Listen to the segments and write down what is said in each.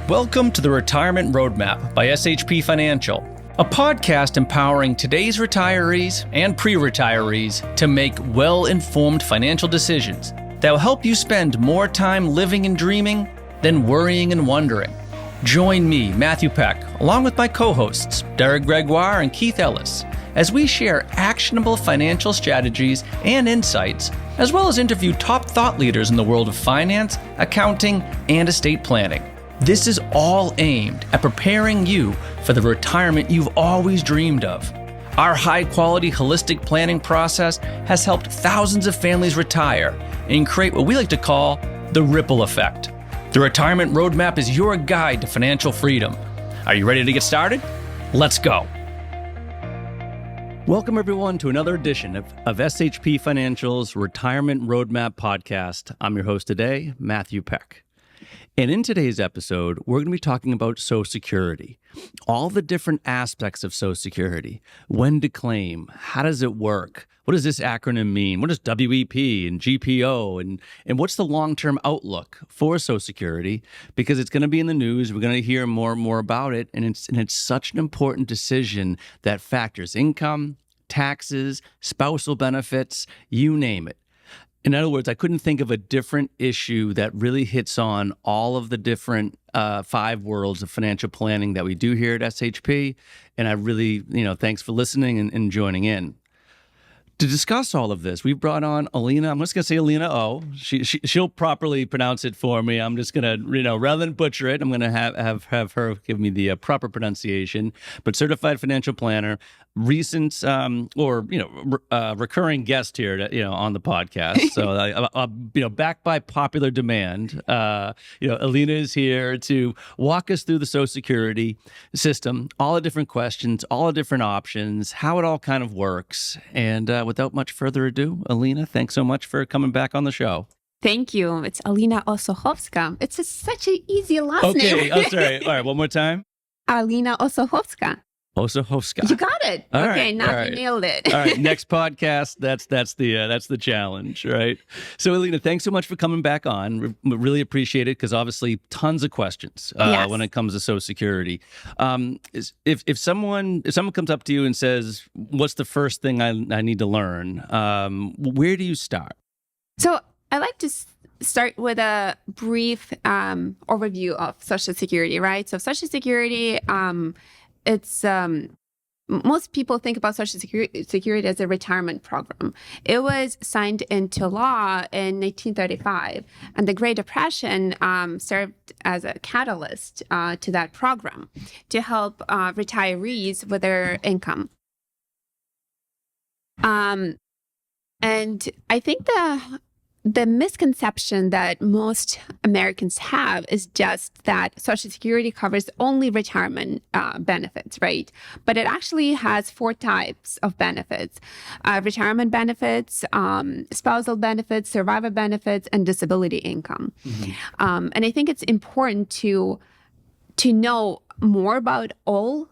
Welcome to the Retirement Roadmap by SHP Financial, a podcast empowering today's retirees and pre-retirees to make well-informed financial decisions that will help you spend more time living and dreaming than worrying and wondering. Join me, Matthew Peck, along with my co-hosts, Derek Gregoire and Keith Ellis, as we share actionable financial strategies and insights, as well as interview top thought leaders in the world of finance, accounting, and estate planning. This is all aimed at preparing you for the retirement you've always dreamed of. Our high-quality holistic planning process has helped thousands of families retire and create what we like to call the ripple effect. The Retirement Roadmap is your guide to financial freedom. Are you ready to get started? Let's go. Welcome, everyone, to another edition of SHP Financial's Retirement Roadmap podcast. I'm your host today, Matthew Peck. And in today's episode, we're going to be talking about Social Security, all the different aspects of Social Security, when to claim, how does it work, what does this acronym mean, what is WEP and GPO, and what's the long-term outlook for Social Security, because it's going to be in the news, we're going to hear more and more about it, and it's such an important decision that factors income, taxes, spousal benefits, you name it. In other words, I couldn't think of a different issue that really hits on all of the different five worlds of financial planning that we do here at SHP. And I really, thanks for listening and joining in. To discuss all of this, we've brought on Alina. I'm just going to say Alina O. She'll properly pronounce it for me. I'm just going to, rather than butcher it, I'm going to have her give me the proper pronunciation. But certified financial planner, recent recurring guest here, on the podcast. So, backed by popular demand, Alina is here to walk us through the Social Security system, all the different questions, all the different options, how it all kind of works, and without much further ado, Alina, thanks so much for coming back on the show. Thank you. It's Alina Osokhovska. It's such an easy last name. Okay, I'm sorry. All right, one more time. Alina Osokhovska. Osokhovska. You got it. All okay, right, now all right. you nailed it. All right, next podcast. That's the challenge, right? So, Alina, thanks so much for coming back on. We really appreciate it because obviously tons of questions when it comes to Social Security. If someone comes up to you and says, "What's the first thing I need to learn?" Where do you start? So, I like to start with a brief overview of Social Security, right? So, Social Security. It's most people think about Social Security as a retirement program. It was signed into law in 1935, and the Great Depression served as a catalyst to that program to help retirees with their income. And I think the misconception that most Americans have is just that Social Security covers only retirement benefits, right? But it actually has four types of benefits: retirement benefits, spousal benefits, survivor benefits, and disability income. Mm-hmm. And I think it's important to know more about all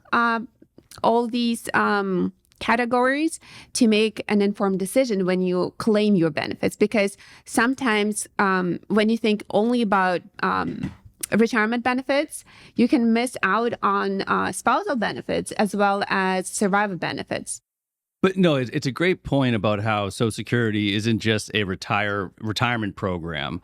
these categories to make an informed decision when you claim your benefits, because sometimes when you think only about retirement benefits, you can miss out on spousal benefits as well as survivor benefits. But no, it's a great point about how Social Security isn't just a retirement program.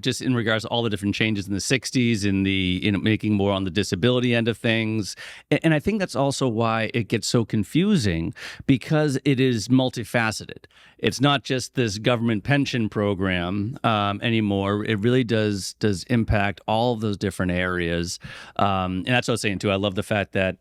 Just in regards to all the different changes in the 60s, in the making more on the disability end of things. And I think that's also why it gets so confusing, because it is multifaceted. It's not just this government pension program anymore. It really does impact all of those different areas. And that's what I was saying too. I love the fact that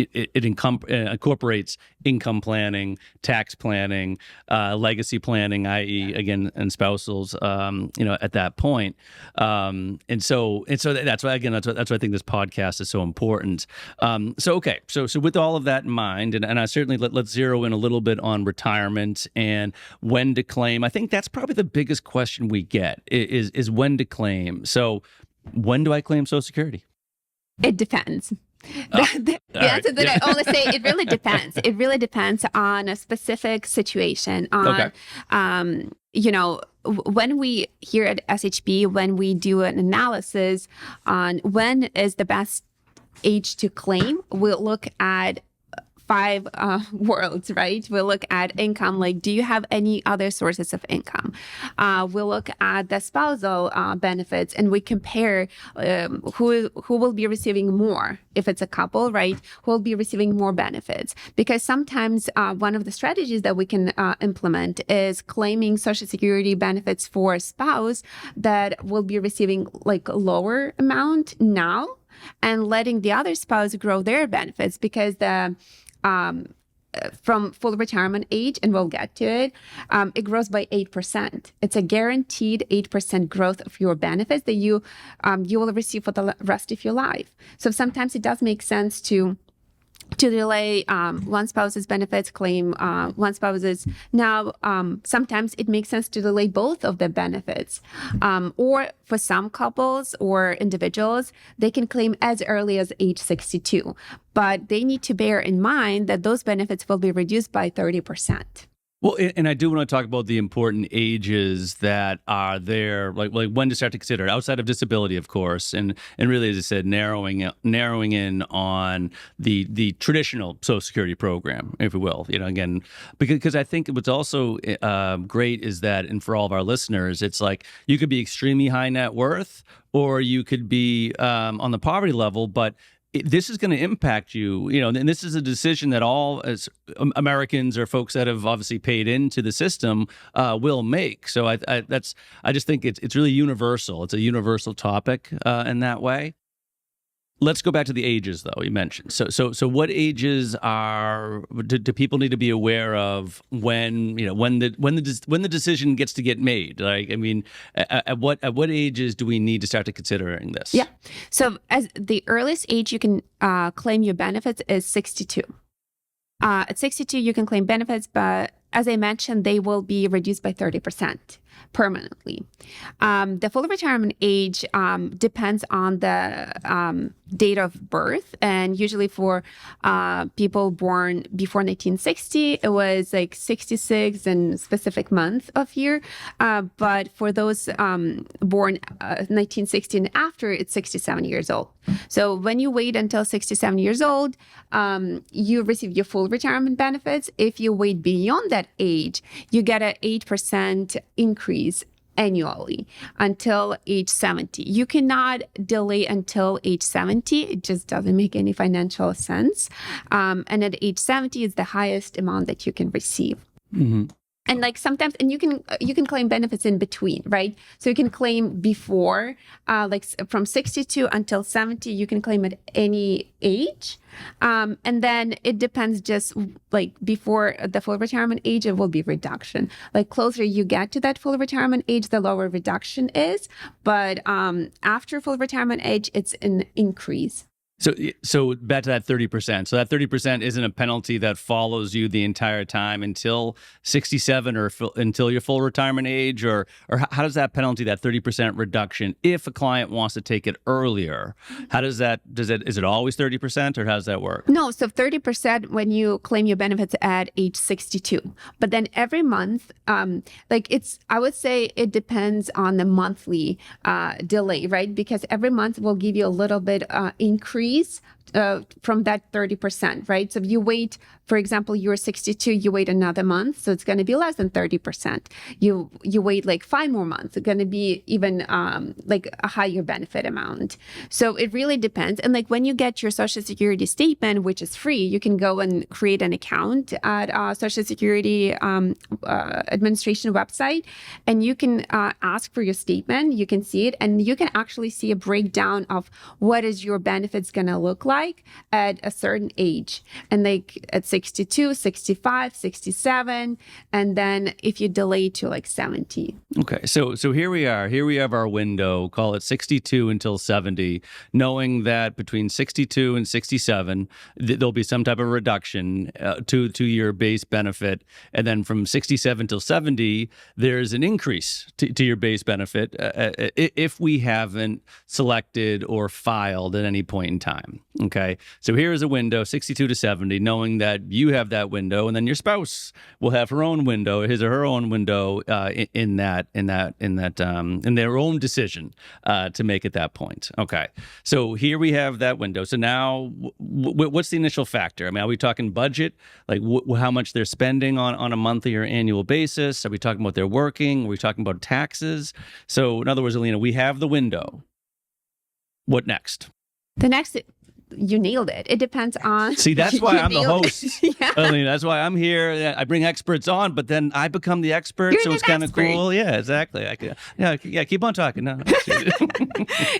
it incorporates income planning, tax planning, legacy planning, i.e., again, and spousals, at that point. And so that's why I think this podcast is so important. So with all of that in mind, and I certainly let's zero in a little bit on retirement and when to claim. I think that's probably the biggest question we get is when to claim. So when do I claim Social Security? It depends. The answer that I always say, it really depends. It really depends on a specific situation. When we here at SHP, when we do an analysis on when is the best age to claim, we'll look at 5 worlds, right? We'll look at income, like, do you have any other sources of income? We'll look at the spousal benefits, and we compare who will be receiving more. If it's a couple, right, who will be receiving more benefits. Because sometimes one of the strategies that we can implement is claiming Social Security benefits for a spouse that will be receiving like a lower amount now, and letting the other spouse grow their benefits, because from full retirement age, and we'll get to it, it grows by 8%. It's a guaranteed 8% growth of your benefits that you will receive for the rest of your life. So sometimes it does make sense to delay one spouse's benefits, claim one spouse's. Now, sometimes it makes sense to delay both of the benefits. Or for some couples or individuals, they can claim as early as age 62. But they need to bear in mind that those benefits will be reduced by 30%. Well, and I do want to talk about the important ages that are there, like when to start to consider it, outside of disability, of course, and really, as I said, narrowing in on the traditional Social Security program, if you will. Again, because I think what's also great is that, and for all of our listeners, it's like you could be extremely high net worth, or you could be on the poverty level, but this is going to impact you, and this is a decision that all as Americans or folks that have obviously paid into the system will make. So I just think it's really universal. It's a universal topic in that way. Let's go back to the ages, though, you mentioned. So what ages do people need to be aware of when the decision gets to get made? Like, I mean, at what ages do we need to start to considering this? Yeah. So as the earliest age you can claim your benefits is 62. At 62, you can claim benefits, but as I mentioned, they will be reduced by 30%. Permanently. The full retirement age depends on the date of birth, and usually for people born before 1960, it was like 66 and specific month of year. But for those born 1960 and after, it's 67 years old. So when you wait until 67 years old, you receive your full retirement benefits. If you wait beyond that age, you get an 8% increase annually until age 70. You cannot delay until age 70. It just doesn't make any financial sense. And at age 70 is the highest amount that you can receive. Mm-hmm. And like sometimes, and you can claim benefits in between, right? So you can claim before, like from 62 until 70, you can claim at any age. And then it depends, just like before the full retirement age, it will be reduction. Like closer you get to that full retirement age, the lower reduction is. But after full retirement age, it's an increase. So back to that 30%. So that 30% isn't a penalty that follows you the entire time until 67 or until your full retirement age, or how does that penalty, that 30% reduction, if a client wants to take it earlier, is it always 30%, or how does that work? No, so 30% when you claim your benefits at age 62. But then every month, I would say it depends on the monthly delay, right? Because every month will give you a little bit increase from that 30%, right? So if you wait, for example, you're 62, you wait another month, so it's going to be less than 30%. You wait like 5 more months, it's going to be even like a higher benefit amount. So it really depends. And like when you get your Social Security statement, which is free, you can go and create an account at Social Security Administration website, and you can ask for your statement. You can see it, and you can actually see a breakdown of what is your benefits going to look like at a certain age, and like at 62, 65, 67, and then if you delay to like 70. Okay, so here we are. Here we have our window, call it 62 until 70, knowing that between 62 and 67, there'll be some type of reduction to your base benefit. And then from 67 till 70, there's an increase to your base benefit if we haven't selected or filed at any point in time. Okay. So here is a window, 62 to 70, knowing that you have that window, and then your spouse will have her own window, his or her own window in their own decision to make at that point. Okay. So here we have that window. So now what's the initial factor? I mean, are we talking budget? Like how much they're spending on a monthly or annual basis? Are we talking about their working? Are we talking about taxes? So in other words, Alina, we have the window. What next? The next, you nailed it. It depends on. See, that's why I'm the host. Yeah. I mean, that's why I'm here. I bring experts on, but then I become the expert, You're so it's kind of expert. cool. Yeah, exactly. Keep on talking. No.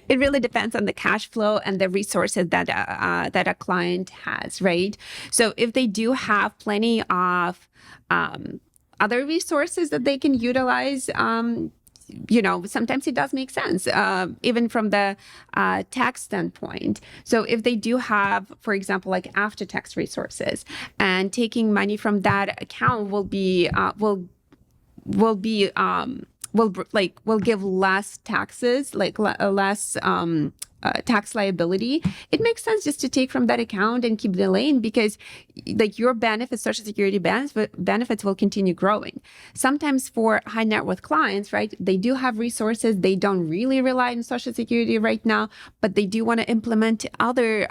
It really depends on the cash flow and the resources that a client has, right? So if they do have plenty of other resources that they can utilize, sometimes it does make sense, even from the tax standpoint. So if they do have, for example, like after-tax resources, and taking money from that account will give less taxes, like less tax liability, it makes sense just to take from that account and keep the lane, because like your benefits, Social Security benefits will continue growing. Sometimes for high net worth clients, right, they do have resources. They don't really rely on Social Security right now, but they do want to implement other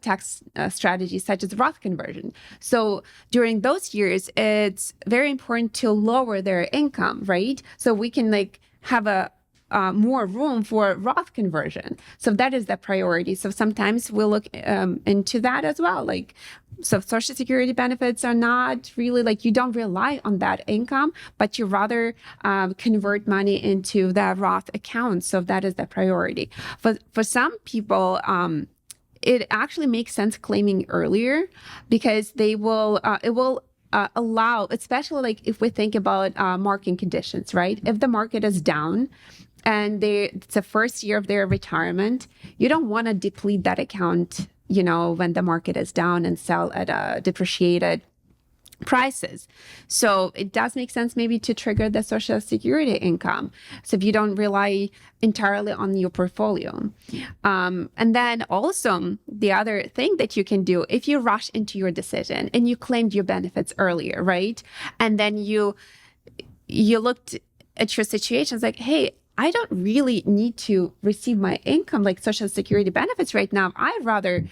tax strategies such as Roth conversion. So during those years, it's very important to lower their income, right? So we can like have a more room for Roth conversion. So that is the priority. So sometimes we'll look into that as well. Like, so Social Security benefits are not really like, you don't rely on that income, but you rather convert money into the Roth account. So that is the priority. For some people, it actually makes sense claiming earlier, because it will allow, especially like if we think about market conditions, right? If the market is down, and it's the first year of their retirement, you don't want to deplete that account, when the market is down, and sell at depreciated prices. So it does make sense maybe to trigger the Social Security income. So if you don't rely entirely on your portfolio. And then also the other thing that you can do, if you rush into your decision and you claimed your benefits earlier, right? And then you looked at your situation, it's like, hey, I don't really need to receive my income, like Social Security benefits right now. I'd rather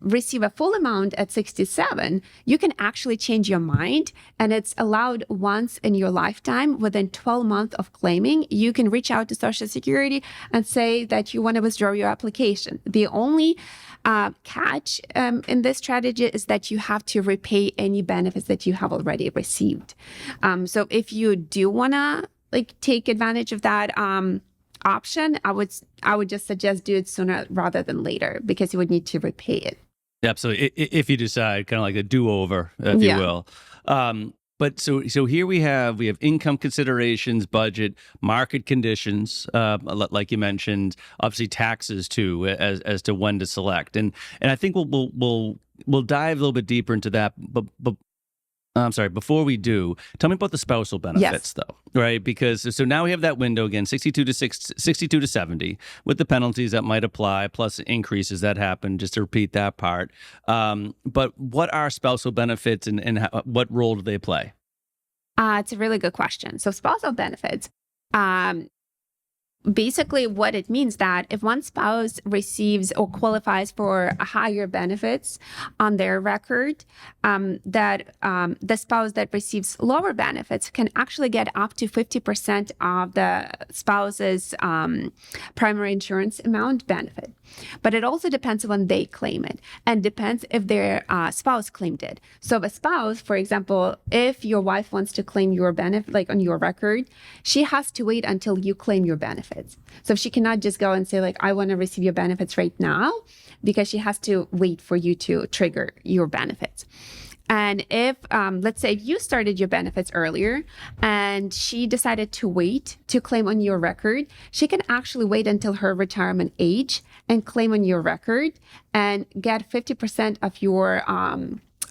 receive a full amount at 67. You can actually change your mind, and it's allowed once in your lifetime. Within 12 months of claiming, you can reach out to Social Security and say that you want to withdraw your application. The only catch in this strategy is that you have to repay any benefits that you have already received. So if you do want to take advantage of that option, I would just suggest do it sooner rather than later, because you would need to repay it. Absolutely. If you decide, kind of like a do-over, if you will. But so here we have income considerations, budget, market conditions, like you mentioned, obviously taxes too, as to when to select. And I think we'll dive a little bit deeper into that. But I'm sorry, before we do, tell me about the spousal benefits, though, right? Because so now we have that window again, 62 to 70, with the penalties that might apply, plus increases that happen, just to repeat that part. But what are spousal benefits, and what role do they play? It's a really good question. So spousal benefits, basically what it means that if one spouse receives or qualifies for higher benefits on their record, that the spouse that receives lower benefits can actually get up to 50% of the spouse's primary insurance amount benefit. But it also depends on when they claim it, and depends if their spouse claimed it. So if a spouse, for example, if your wife wants to claim your benefit, like on your record, she has to wait until you claim your benefits. So she cannot just go and say, like, I want to receive your benefits right now, because she has to wait for you to trigger your benefits. And if, let's say you started your benefits earlier and she decided to wait to claim on your record, she can actually wait until her retirement age and claim on your record and get 50% of your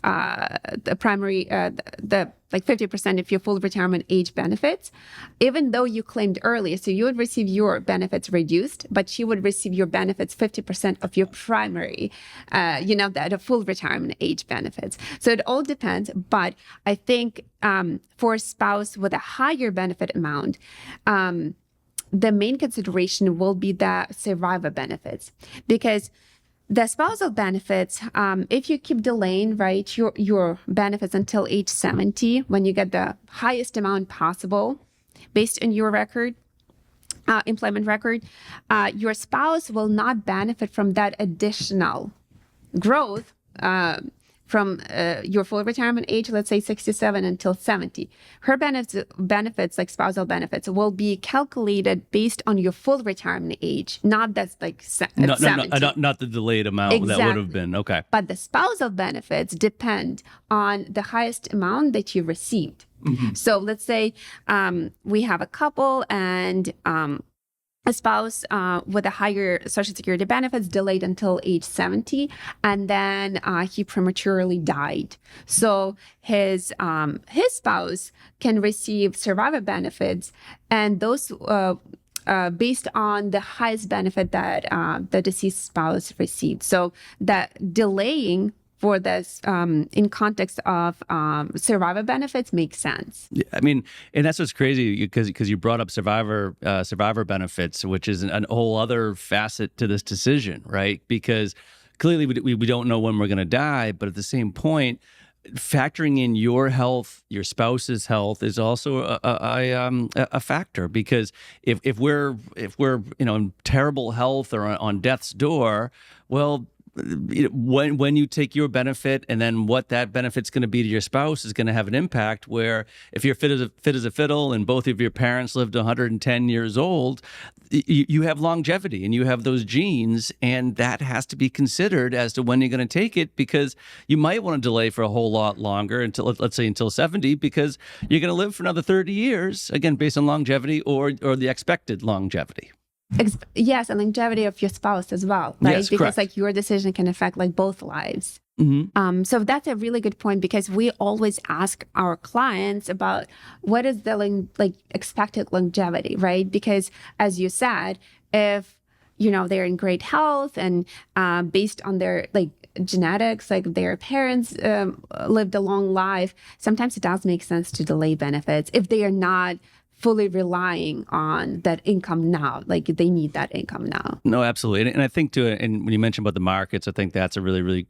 the primary, the like 50% of your full retirement age benefits, even though you claimed early. So you would receive your benefits reduced, but she would receive your benefits 50% of your primary, the full retirement age benefits. So it all depends. But I think for a spouse with a higher benefit amount, the main consideration will be the survivor benefits, because the spousal benefits, if you keep delaying, right, your benefits until age 70, when you get the highest amount possible based on your record, employment record, your spouse will not benefit from that additional growth from your full retirement age, let's say 67 until 70. Her benefits, like spousal benefits, will be calculated based on your full retirement age, not that's like 70. Not the delayed amount Exactly. That would have been. Okay. But the spousal benefits depend on the highest amount that you received. Mm-hmm. So let's say we have a couple and a spouse with a higher Social Security benefits delayed until age 70, and then he prematurely died. So his spouse can receive survivor benefits, and those based on the highest benefit that the deceased spouse received. So that delaying for this in context of survivor benefits makes sense. Yeah, I mean, and that's what's crazy because you brought up survivor benefits, which is a whole other facet to this decision, right? Because clearly we don't know when we're going to die, but at the same point, factoring in your health, your spouse's health is also a factor, because if we're in terrible health or on death's door, well, when you take your benefit and then what that benefit's going to be to your spouse is going to have an impact, where if you're fit as a fiddle and both of your parents lived 110 years old, you have longevity and you have those genes, and that has to be considered as to when you're going to take it, because you might want to delay for a whole lot longer until, let's say, until 70, because you're going to live for another 30 years, again, based on longevity or the expected longevity. Yes, and longevity of your spouse as well, right? Yes, because correct. Like your decision can affect like both lives. Mm-hmm. So that's a really good point, because we always ask our clients about what is the expected longevity, right? Because as you said, if they're in great health and based on their genetics, like their parents lived a long life, sometimes it does make sense to delay benefits if they are not fully relying on that income now, like they need that income now. No, absolutely. And I think too, and when you mentioned about the markets, I think that's a really, really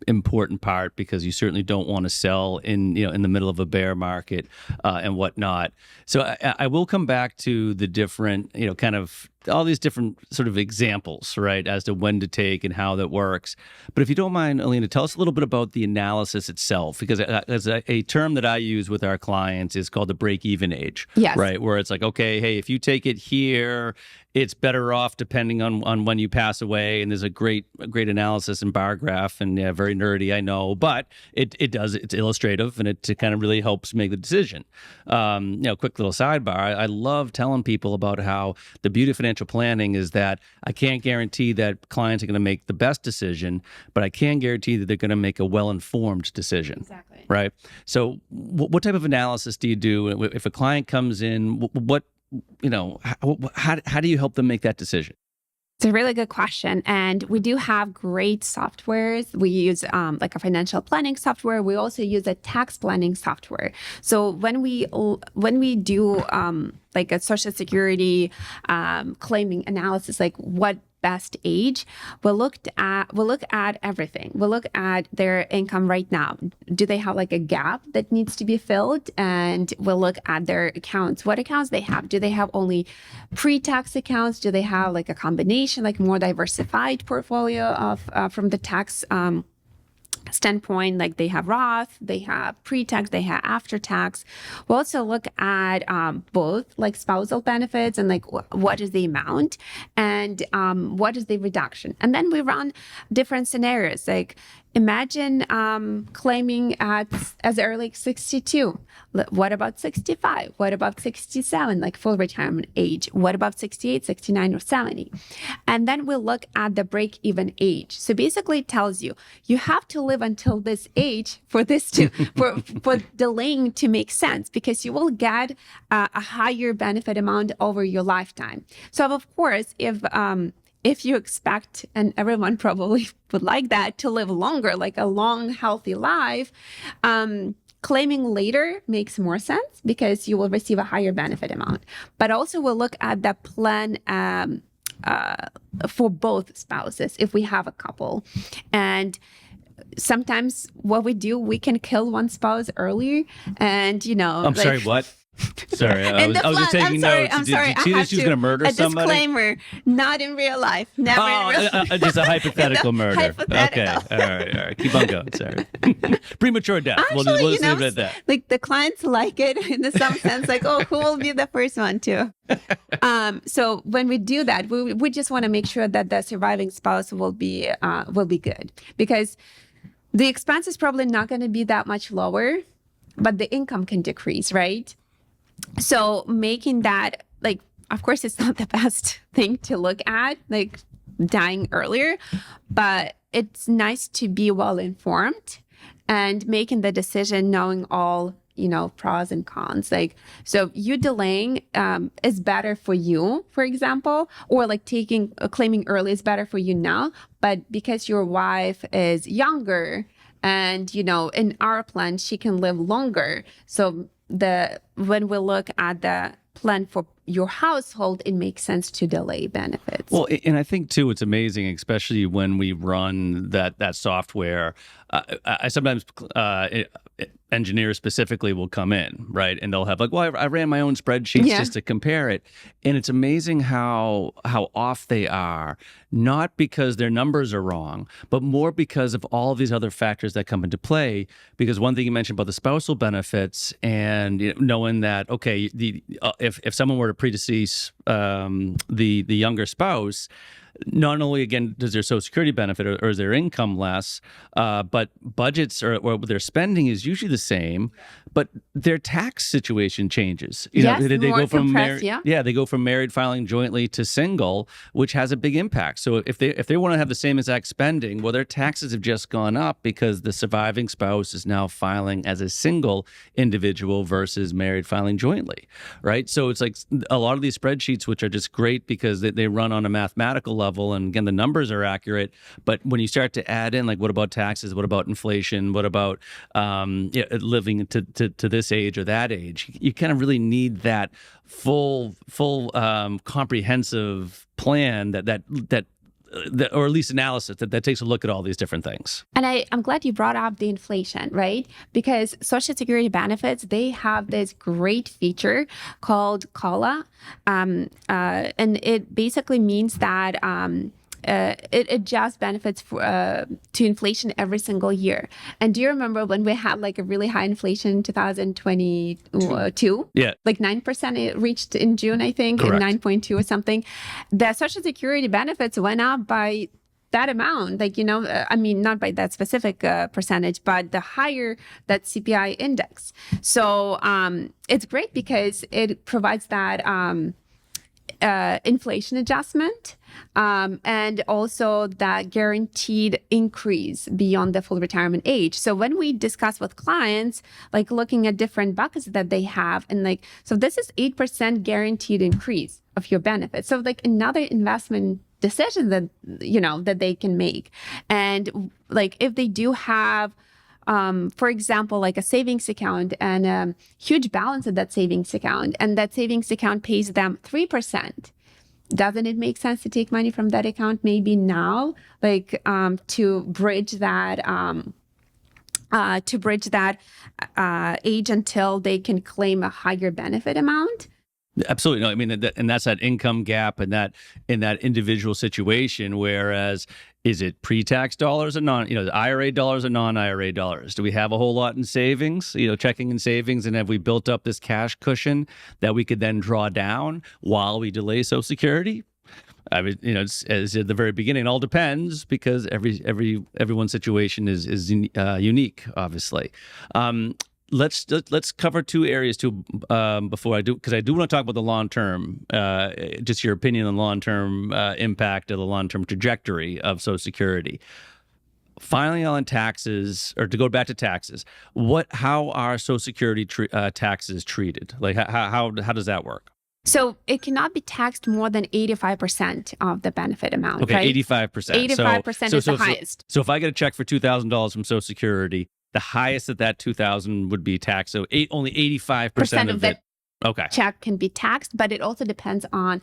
important part, because you certainly don't want to sell in the middle of a bear market and whatnot. So I will come back to the different, kind of all these different sort of examples, right, as to when to take and how that works. But if you don't mind, Alina, tell us a little bit about the analysis itself, because as a term that I use with our clients is called the break-even age. Yes. Right, where it's like, okay, hey, if you take it here, it's better off depending on when you pass away. And there's a great analysis and bar graph, and very nerdy, I know, but it's illustrative, and it kind of really helps make the decision. Quick little sidebar. I love telling people about how the beauty of financial planning is that I can't guarantee that clients are going to make the best decision, but I can guarantee that they're going to make a well-informed decision. Exactly. Right. So what type of analysis do you do if a client comes in? How do you help them make that decision? It's a really good question. And we do have great softwares. We use a financial planning software. We also use a tax planning software. So when we do a Social Security claiming analysis, like what best age, we'll look at everything. We'll look at their income right now. Do they have like a gap that needs to be filled? And we'll look at their accounts. What accounts they have? Do they have only pre-tax accounts? Do they have like a combination, like more diversified portfolio of from the tax standpoint, like they have Roth, they have pre-tax, they have after-tax. We'll also look at both like spousal benefits and like what is the amount and what is the reduction. And then we run different scenarios. Like Imagine claiming as early as 62. What about 65? What about 67, like full retirement age? What about 68, 69, or 70? And then we'll look at the break-even age. So basically it tells you, you have to live until this age for this to, for delaying to make sense, because you will get a higher benefit amount over your lifetime. So of course, if you expect, and everyone probably would like that, to live longer, like a long, healthy life, claiming later makes more sense because you will receive a higher benefit amount. But also we'll look at the plan for both spouses if we have a couple. And sometimes what we do, we can kill one spouse early, and I'm sorry, what? Sorry, I was just taking notes. I'm sorry. Did you see that she was going to murder somebody? A disclaimer, not in real life. Never in real life. Just a hypothetical murder. Hypothetical. Okay, all right. Keep on going. Sorry. Premature death. Actually, we'll just leave it at that. Like the clients like it in some sense, like, oh, who will be the first one too? So when we do that, we just want to make sure that the surviving spouse will be good, because the expense is probably not going to be that much lower, but the income can decrease, right? So making that, like, of course, it's not the best thing to look at, like dying earlier, but it's nice to be well informed and making the decision knowing all, pros and cons. Like, so you delaying is better for you, for example, or like claiming early is better for you now, but because your wife is younger and, in our plan, she can live longer. So when we look at the plan for your household, it makes sense to delay benefits. Well, and I think too, it's amazing, especially when we run that software. I sometimes engineers specifically will come in, right, and they'll have like, well, I ran my own spreadsheets just to compare it, and it's amazing how off they are, not because their numbers are wrong, but more because of all of these other factors that come into play. Because one thing you mentioned about the spousal benefits, and knowing that, okay, if someone were to predecease the younger spouse, not only, again, does their Social Security benefit or is their income less, but budgets or their spending is usually the same, but their tax situation changes. They go from they go from married filing jointly to single, which has a big impact. So if they want to have the same exact spending, well, their taxes have just gone up because the surviving spouse is now filing as a single individual versus married filing jointly, right? So it's like a lot of these spreadsheets, which are just great because they run on a mathematical level, and again, the numbers are accurate. But when you start to add in, like, what about taxes? What about inflation? What about living to this age or that age? You kind of really need that full comprehensive plan that or at least analysis that takes a look at all these different things. And I'm glad you brought up the inflation, right? Because Social Security benefits, they have this great feature called COLA. And it basically means that it adjusts benefits to inflation every single year. And do you remember when we had like a really high inflation in 2022? Yeah. Like 9% it reached in June, I think, Correct. And 9.2 or something. The Social Security benefits went up by that amount, not by that specific percentage, but the higher that CPI index. So it's great because it provides that inflation adjustment, and also that guaranteed increase beyond the full retirement age. So when we discuss with clients, like looking at different buckets that they have, and so this is 8% guaranteed increase of your benefits. So like another investment decision that, that they can make. And like if they do have, for example, like a savings account and a huge balance of that savings account, and that savings account pays them 3%. Doesn't it make sense to take money from that account maybe now, to bridge that age until they can claim a higher benefit amount? Absolutely. No, I mean, and that's that income gap in that individual situation. Whereas, is it pre-tax dollars or IRA dollars or non-IRA dollars? Do we have a whole lot in savings, checking and savings? And have we built up this cash cushion that we could then draw down while we delay Social Security? I mean, it's, as at the very beginning, it all depends because everyone's situation is unique, obviously. Let's cover two areas too before I do, because I do want to talk about the long term. Just your opinion on the long term impact of the long term trajectory of Social Security. Finally, on taxes, or to go back to taxes, how are Social Security taxes treated? Like how does that work? So it cannot be taxed more than 85% of the benefit amount. Okay, right? 85%. 85% is the highest. So if I get a check for $2,000 from Social Security, the highest of that $2,000 would be taxed. So only 85% of it. Okay. Check can be taxed, but it also depends on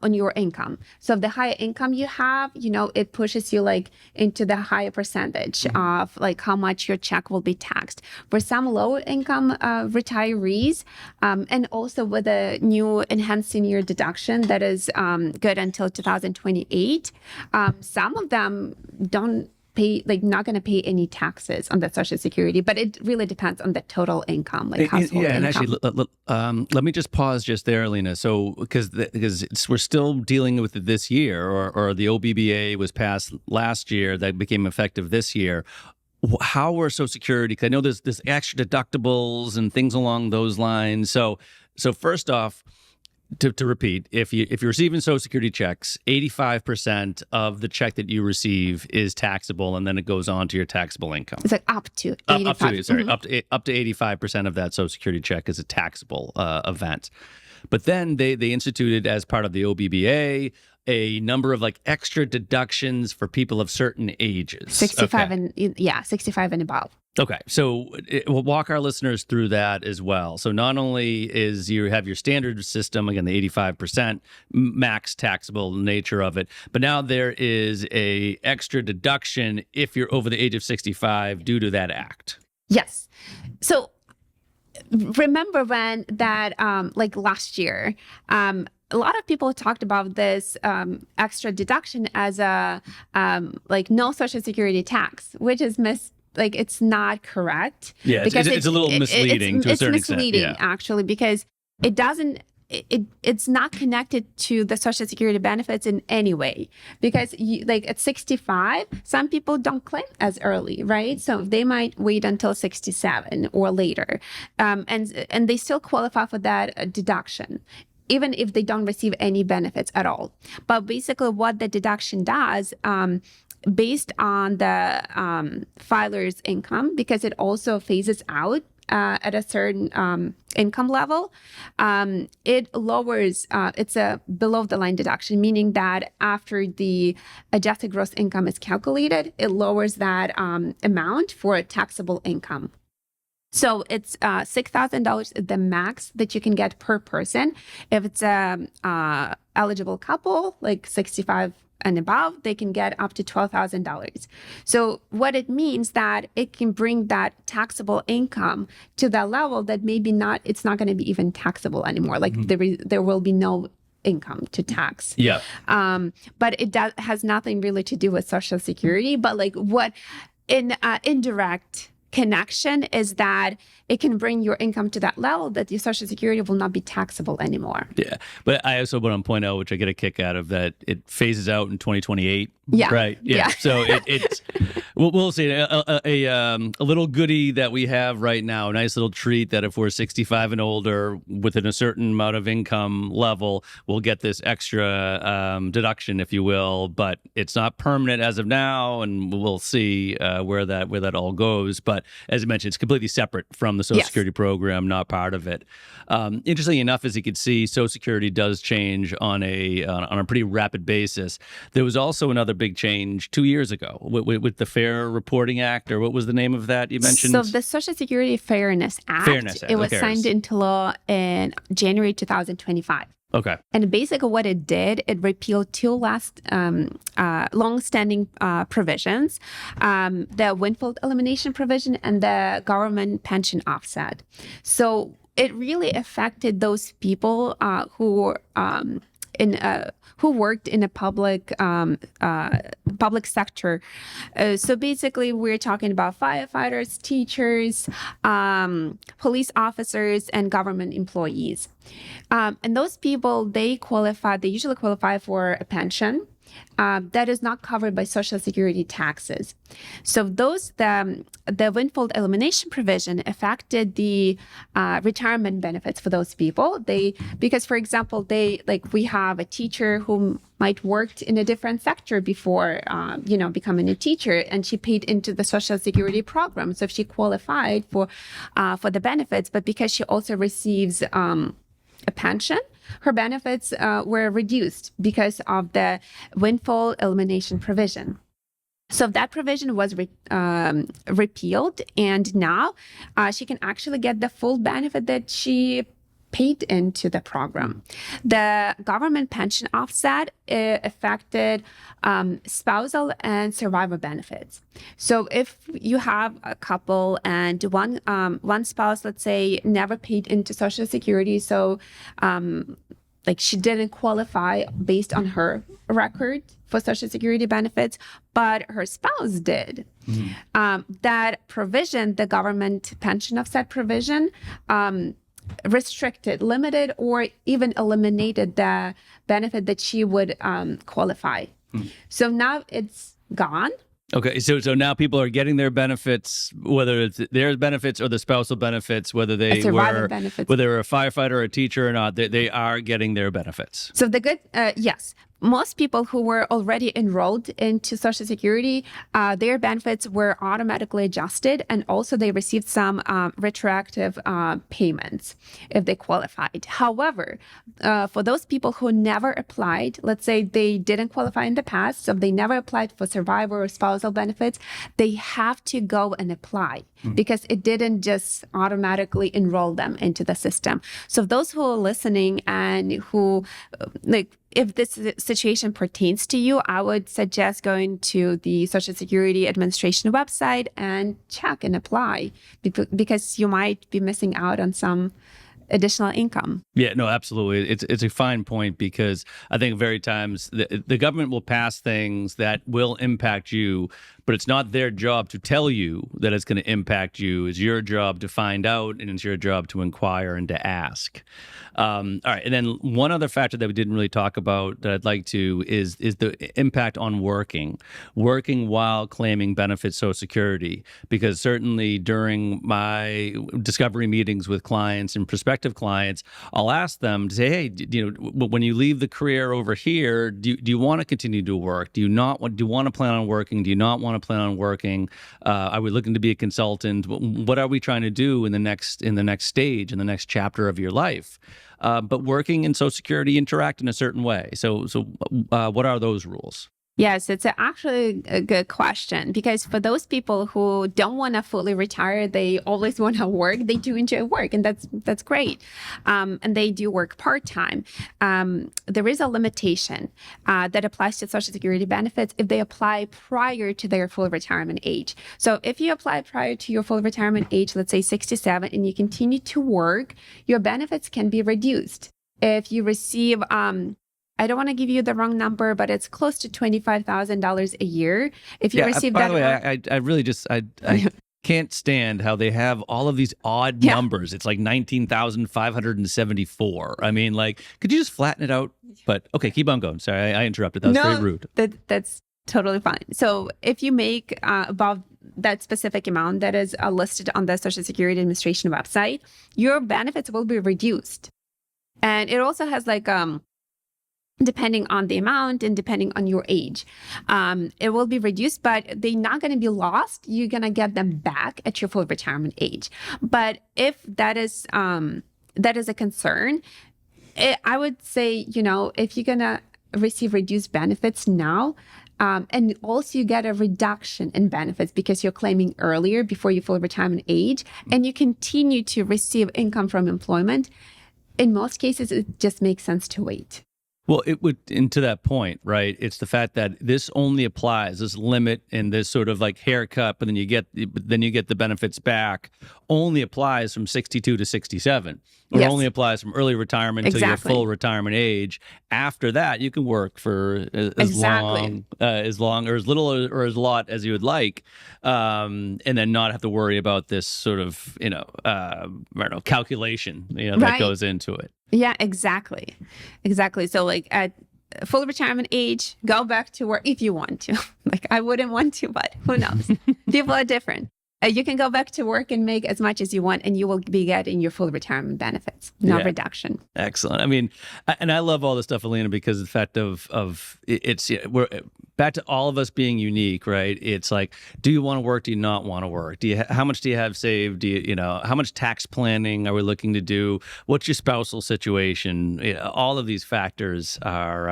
your income. So if the higher income you have, it pushes you like into the higher percentage of like how much your check will be taxed. For some lower income retirees, and also with a new enhanced senior deduction that is good until 2028, some of them don't pay, like not going to pay any taxes on that Social Security, but it really depends on the total income, like household income. And actually, let me just pause just there, Alina. So because we're still dealing with it this year, or the OBBA was passed last year that became effective this year. How are Social Security? Because I know there's extra deductibles and things along those lines. So first off, to repeat, if you're receiving Social Security checks, 85% of the check that you receive is taxable, and then it goes on to your taxable income. It's like up to 85%. Up to 85% of that Social Security check is a taxable event. But then they instituted, as part of the OBBA, a number of like extra deductions for people of certain ages. 65 and above. Okay, so we'll walk our listeners through that as well. So not only is you have your standard system, again, the 85% max taxable nature of it, but now there is a extra deduction if you're over the age of 65 due to that act. Yes. So remember when that, like last year, a lot of people talked about this extra deduction as a like no Social Security tax, which is it's not correct. Yeah, because it's a little misleading to a certain extent. It's misleading, actually, because it doesn't. It's not connected to the Social Security benefits in any way, because at 65, some people don't claim as early, right? So they might wait until 67 or later, and they still qualify for that deduction, even if they don't receive any benefits at all. But basically what the deduction does, based on the filer's income, because it also phases out at a certain income level, it lowers, it's a below the line deduction, meaning that after the adjusted gross income is calculated, it lowers that amount for taxable income. So it's $6,000, the max that you can get per person. If it's a eligible couple, like 65 and above, they can get up to $12,000. So what it means that it can bring that taxable income to that level that maybe it's not going to be even taxable anymore. Like there will be no income to tax. Yeah. But it has nothing really to do with Social Security. But like what indirect connection is that it can bring your income to that level that your Social Security will not be taxable anymore. Yeah. But I also want to point out, which I get a kick out of, that it phases out in 2028. Yeah. Right. Yeah. So it's we'll see a little goodie that we have right now, a nice little treat that if we're 65 and older within a certain amount of income level, we'll get this extra deduction, if you will, but it's not permanent as of now, and we'll see where that all goes. But as I mentioned, it's completely separate from the Social Security program, not part of it. Interestingly enough, as you can see, Social Security does change on a pretty rapid basis. There was also another big change 2 years ago with the Fair Reporting Act, or what was the name of that you mentioned? So the Social Security Fairness Act, it was signed into law in January 2025. Okay. And basically what it did, it repealed two long-standing provisions, the windfall elimination provision and the government pension offset. So it really affected those people who worked in a public public sector. So basically, we're talking about firefighters, teachers, police officers, and government employees. And those people, they usually qualify for a pension that is not covered by Social Security taxes. So the windfall elimination provision affected the retirement benefits for those people. Because for example, we have a teacher who might worked in a different sector before, becoming a teacher, and she paid into the Social Security program. So if she qualified for the benefits, but because she also receives a pension, her benefits were reduced because of the windfall elimination provision. So that provision was repealed, and now she can actually get the full benefit that she paid into the program. The government pension offset affected spousal and survivor benefits. So if you have a couple and one spouse, let's say, never paid into Social Security, so she didn't qualify based on her record for Social Security benefits, but her spouse did. That provision, the government pension offset provision, restricted, limited, or even eliminated the benefit that she would qualify. So now it's gone. Okay, so now people are getting their benefits, whether it's their benefits or the spousal benefits, whether they were a firefighter or a teacher or not, they are getting their benefits. So yes. Most people who were already enrolled into Social Security, their benefits were automatically adjusted, and also they received some retroactive payments if they qualified. However, for those people who never applied, let's say they didn't qualify in the past, so they never applied for survivor or spousal benefits, they have to go and apply because it didn't just automatically enroll them into the system. So those who are listening and who if this situation pertains to you, I would suggest going to the Social Security Administration website and check and apply because you might be missing out on some additional income. Yeah, no, absolutely. It's a fine point because I think very times the government will pass things that will impact you, but it's not their job to tell you that it's going to impact you. It's your job to find out, and it's your job to inquire and to ask. All right, and then one other factor that we didn't really talk about that I'd like to is the impact on working while claiming benefits, Social Security, because certainly during my discovery meetings with clients and prospective clients, I'll ask them to say, hey, when you leave the career over here, do you want to continue to work? Do you want to plan on working? Do you not want to plan on working? Are we looking to be a consultant? What are we trying to do in the next stage, in the next chapter of your life? But working and Social Security interact in a certain way. So what are those rules? Yes, it's actually a good question because for those people who don't want to fully retire, they always want to work. They do enjoy work, and that's great. And they do work part-time. There is a limitation that applies to Social Security benefits if they apply prior to their full retirement age. So if you apply prior to your full retirement age, let's say 67, and you continue to work, your benefits can be reduced. If you receive I don't want to give you the wrong number, but it's close to $25,000 a year. If you receive by that. By the way, I really just I can't stand how they have all of these odd numbers. It's like 19,574. I mean, could you just flatten it out? But okay, keep on going. Sorry, I interrupted. That was very rude. That's totally fine. So if you make above that specific amount that is listed on the Social Security Administration website, your benefits will be reduced. And it also has depending on the amount and depending on your age, it will be reduced, but they're not going to be lost. You're going to get them back at your full retirement age. But if that is a concern, I would say, if you're going to receive reduced benefits now, and also you get a reduction in benefits because you're claiming earlier before your full retirement age, and you continue to receive income from employment, in most cases, it just makes sense to wait. Well, it would, and to that point, right? It's the fact that this only applies, this limit and this sort of haircut, but then you get the benefits back, only applies from 62 to 67, or only applies from early retirement to your full retirement age. after that, you can work for as long or as little or as lot as you would like, and then not have to worry about this sort of, I don't know, calculation, that goes into it. Yeah, exactly. So like at full retirement age, go back to work if you want to. Like I wouldn't want to, but who knows? People are different. You can go back to work and make as much as you want, and you will be getting your full retirement benefits, no reduction. Excellent. I mean, and I love all this stuff, Alina, because the fact we're back to all of us being unique, right? It's like, do you want to work? Do you not want to work? How much do you have saved? Do you how much tax planning are we looking to do? What's your spousal situation? All of these factors are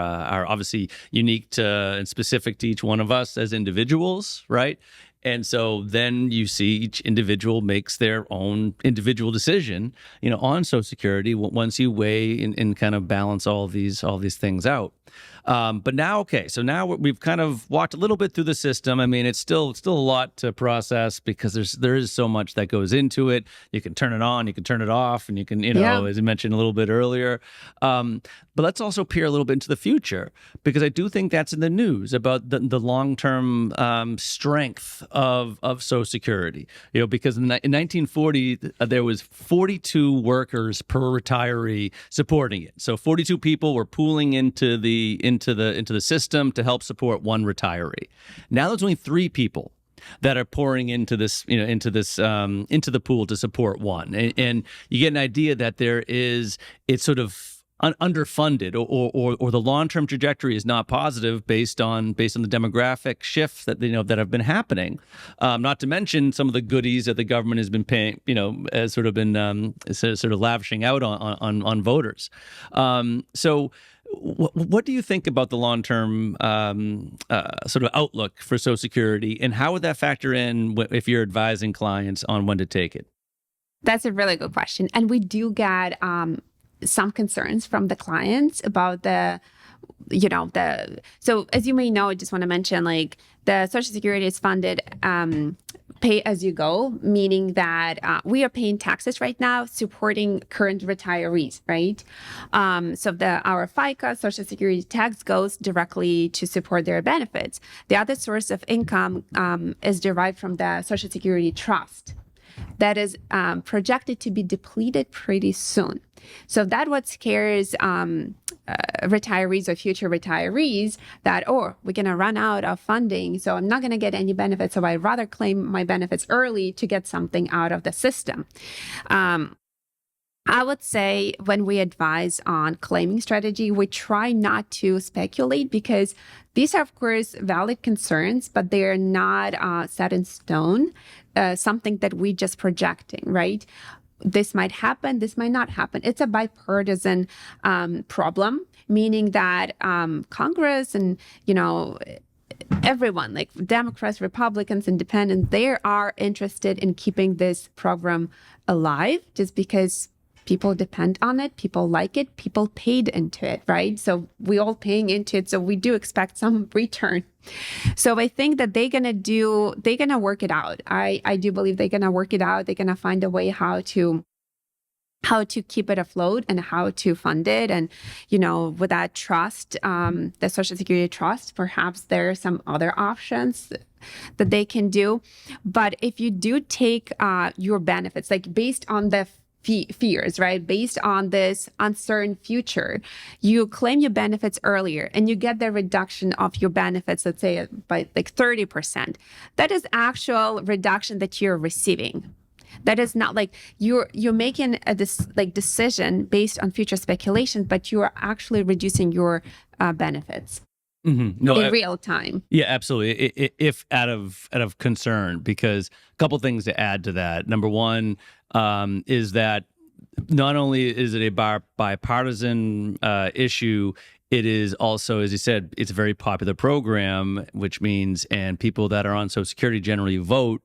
obviously unique to and specific to each one of us as individuals, right? And so then you see each individual makes their own individual decision, on Social Security once you weigh and kind of balance all these things out. But now, so now we've kind of walked a little bit through the system. I mean, it's still a lot to process because there is so much that goes into it. You can turn it on, you can turn it off, and you can, as you mentioned a little bit earlier. But let's also peer a little bit into the future, because I do think that's in the news about the long-term strength of Social Security. Because in 1940 there was 42 workers per retiree supporting it. So 42 people were pooling into the system to help support one retiree. Now there's only 3 people that are pouring into this, into the pool to support one, and you get an idea that it's sort of underfunded, or the long-term trajectory is not positive based on the demographic shifts that that have been happening. Not to mention some of the goodies that the government has been paying, has sort of been sort of lavishing out on voters. So what do you think about the long-term sort of outlook for Social Security, and how would that factor in if you're advising clients on when to take it? That's a really good question, and we do get some concerns from the clients about so as you may know, I just want to mention, like, the Social Security is funded pay as you go, meaning that we are paying taxes right now supporting current retirees, right? So our FICA Social Security tax goes directly to support their benefits. The other source of income is derived from the Social Security trust that is projected to be depleted pretty soon. So that's what scares retirees or future retirees, that, we're going to run out of funding, so I'm not going to get any benefits, so I'd rather claim my benefits early to get something out of the system. I would say when we advise on claiming strategy, we try not to speculate, because these are, of course, valid concerns, but they are not set in stone, something that we just projecting, right? This might happen, this might not happen. It's a bipartisan problem, meaning that Congress and, everyone, like Democrats, Republicans, Independents, they are interested in keeping this program alive, just because people depend on it, people like it, people paid into it, right? So we all paying into it, so we do expect some return. So I think that they're gonna work it out. I do believe they're gonna work it out. They're gonna find a way how to keep it afloat and how to fund it. And, with that trust, the Social Security trust, perhaps there are some other options that they can do. But if you do take your benefits, like based on the fears, right? Based on this uncertain future, you claim your benefits earlier and you get the reduction of your benefits, let's say by like 30%. That is actual reduction that you're receiving. That is not like you're making a decision based on future speculation, but you are actually reducing your benefits. Mm-hmm. No, in real time. Yeah, absolutely. If out of concern, because a couple things to add to that. Number one is that not only is it a bipartisan issue, it is also, as you said, it's a very popular program, which means, and people that are on Social Security generally vote.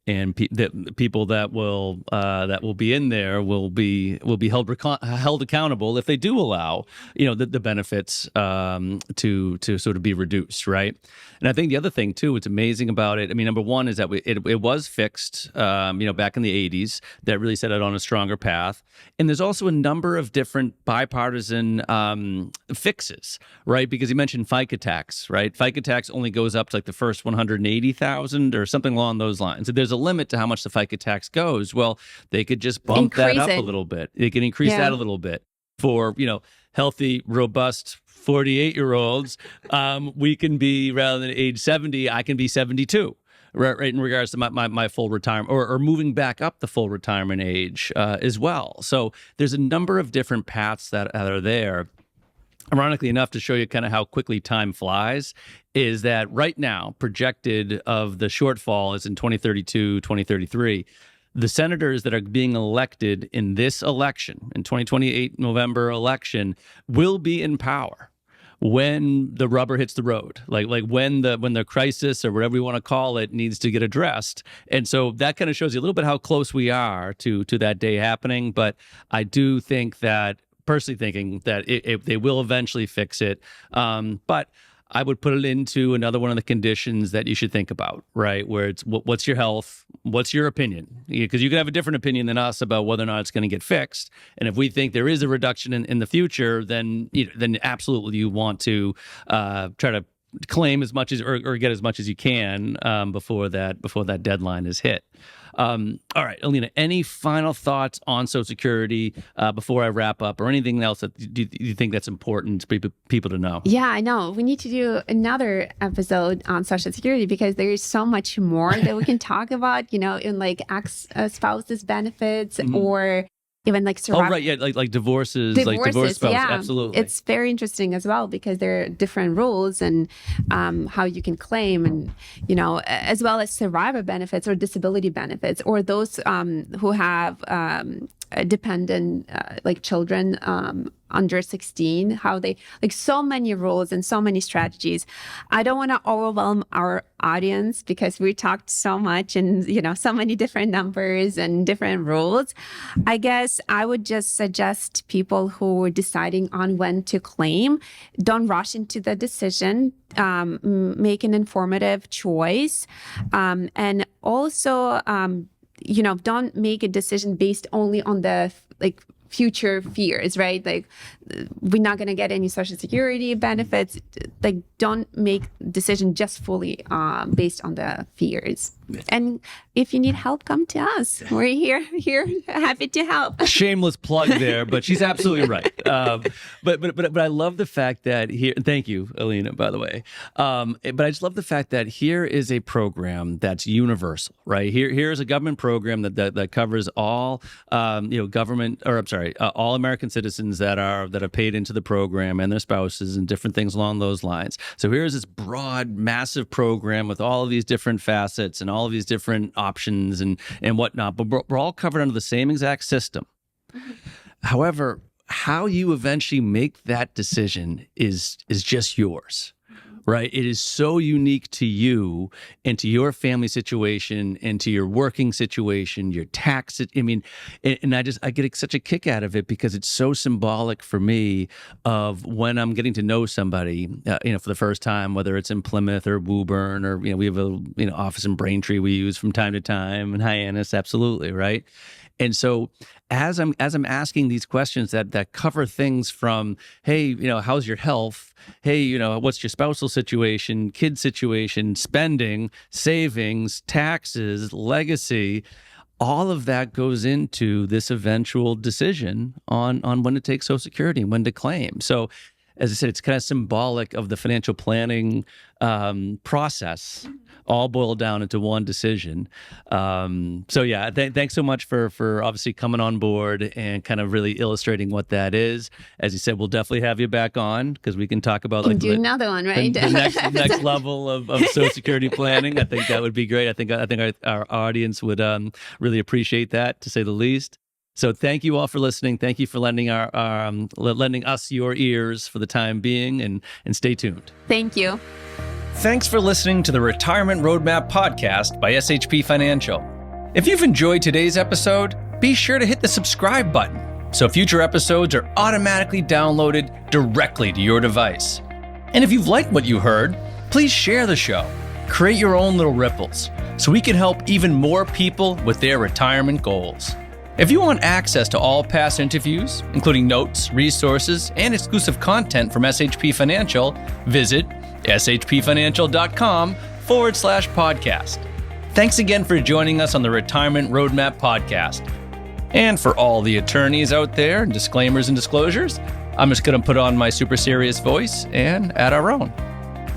and the people that will be in there will be held accountable if they do allow the benefits to sort of be reduced, right? And I think the other thing too, what's amazing about it, I mean, number one is that it was fixed, back in the 80s, that really set it on a stronger path. And there's also a number of different bipartisan fixes, right? Because you mentioned FICA tax, right? FICA tax only goes up to like the first 180,000 or something along those lines. So there's a limit to how much the FICA tax goes. Well, they could just bump that up a little bit. They can increase that a little bit for, healthy, robust 48-year-olds. We can be, rather than age 70, I can be 72. Right, in regards to my full retirement or moving back up the full retirement age as well. So there's a number of different paths that are there. Ironically enough, to show you kind of how quickly time flies, is that right now, projected of the shortfall is in 2032, 2033. The senators that are being elected in this election, in 2028 November election, will be in power when the rubber hits the road, like when the crisis or whatever you want to call it needs to get addressed. And so that kind of shows you a little bit how close we are to that day happening. But I do think that, personally thinking that they will eventually fix it. But I would put it into another one of the conditions that you should think about, right? Where it's what's your health? What's your opinion? Because you could have a different opinion than us about whether or not it's going to get fixed. And if we think there is a reduction in the future, then absolutely you want to try to claim as much as or get as much as you can before that deadline is hit. All right, Alina, any final thoughts on Social Security before I wrap up, or anything else that you think that's important for people to know? Yeah, I know. We need to do another episode on Social Security because there is so much more that we can talk about, in like ex-spouses benefits or even like survivor. Oh, right. Yeah. Like divorces, like divorce spouses. Yeah. Absolutely. It's very interesting as well because there are different rules and how you can claim and, as well as survivor benefits or disability benefits or those who have dependent like children under 16, how they so many rules and so many strategies. I don't want to overwhelm our audience because we talked so much and so many different numbers and different rules. I guess I would just suggest people who are deciding on when to claim, don't rush into the decision. Make an informative choice, and also don't make a decision based only on the future fears, right? Like we're not going to get any Social Security benefits. Like don't make decision just fully based on the fears. And if you need help, come to us. We're here, happy to help. Shameless plug there, but she's absolutely right. But I love the fact that here. Thank you, Alina, by the way. But I just love the fact that here is a program that's universal, right? Here is a government program that covers all government, or I'm sorry, all American citizens that have paid into the program and their spouses and different things along those lines. So here's this broad, massive program with all of these different facets and all of these different options and whatnot, but we're all covered under the same exact system. However, how you eventually make that decision is just yours, right? It is so unique to you and to your family situation and to your working situation, your tax. I mean, and I get such a kick out of it because it's so symbolic for me of when I'm getting to know somebody, for the first time, whether it's in Plymouth or Woburn or, we have a, office in Braintree we use from time to time, and Hyannis, absolutely, right? And so as I'm asking these questions that cover things from, hey, how's your health? Hey, what's your spousal situation, kid situation, spending, savings, taxes, legacy, all of that goes into this eventual decision on when to take Social Security and when to claim. So as I said, it's kind of symbolic of the financial planning process, all boiled down into one decision. So yeah, thanks so much for obviously coming on board and kind of really illustrating what that is. As you said, we'll definitely have you back on because we can talk about do another one, right? The next level of Social Security planning. I think that would be great. I think our audience would really appreciate that, to say the least. So thank you all for listening. Thank you for lending us your ears for the time being, and stay tuned. Thank you. Thanks for listening to the Retirement Roadmap podcast by SHP Financial. If you've enjoyed today's episode, be sure to hit the subscribe button so future episodes are automatically downloaded directly to your device. And if you've liked what you heard, please share the show. Create your own little ripples so we can help even more people with their retirement goals. If you want access to all past interviews, including notes, resources, and exclusive content from SHP Financial, visit shpfinancial.com/podcast. Thanks again for joining us on the Retirement Roadmap podcast. And for all the attorneys out there, disclaimers and disclosures, I'm just going to put on my super serious voice and add our own.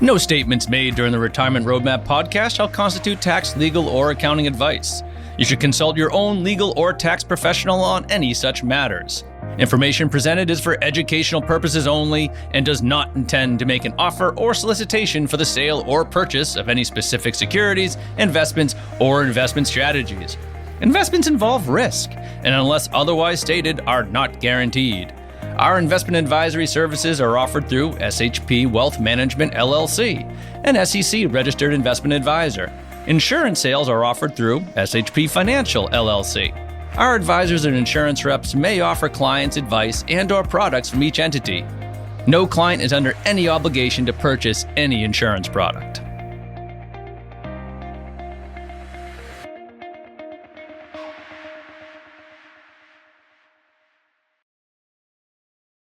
No statements made during the Retirement Roadmap podcast shall constitute tax, legal, or accounting advice. You should consult your own legal or tax professional on any such matters. Information presented is for educational purposes only and does not intend to make an offer or solicitation for the sale or purchase of any specific securities, investments, or investment strategies. Investments involve risk, and unless otherwise stated, are not guaranteed. Our investment advisory services are offered through SHP Wealth Management LLC, an SEC-registered investment advisor. Insurance sales are offered through SHP Financial LLC. Our advisors and insurance reps may offer clients advice and/or products from each entity. No client is under any obligation to purchase any insurance product.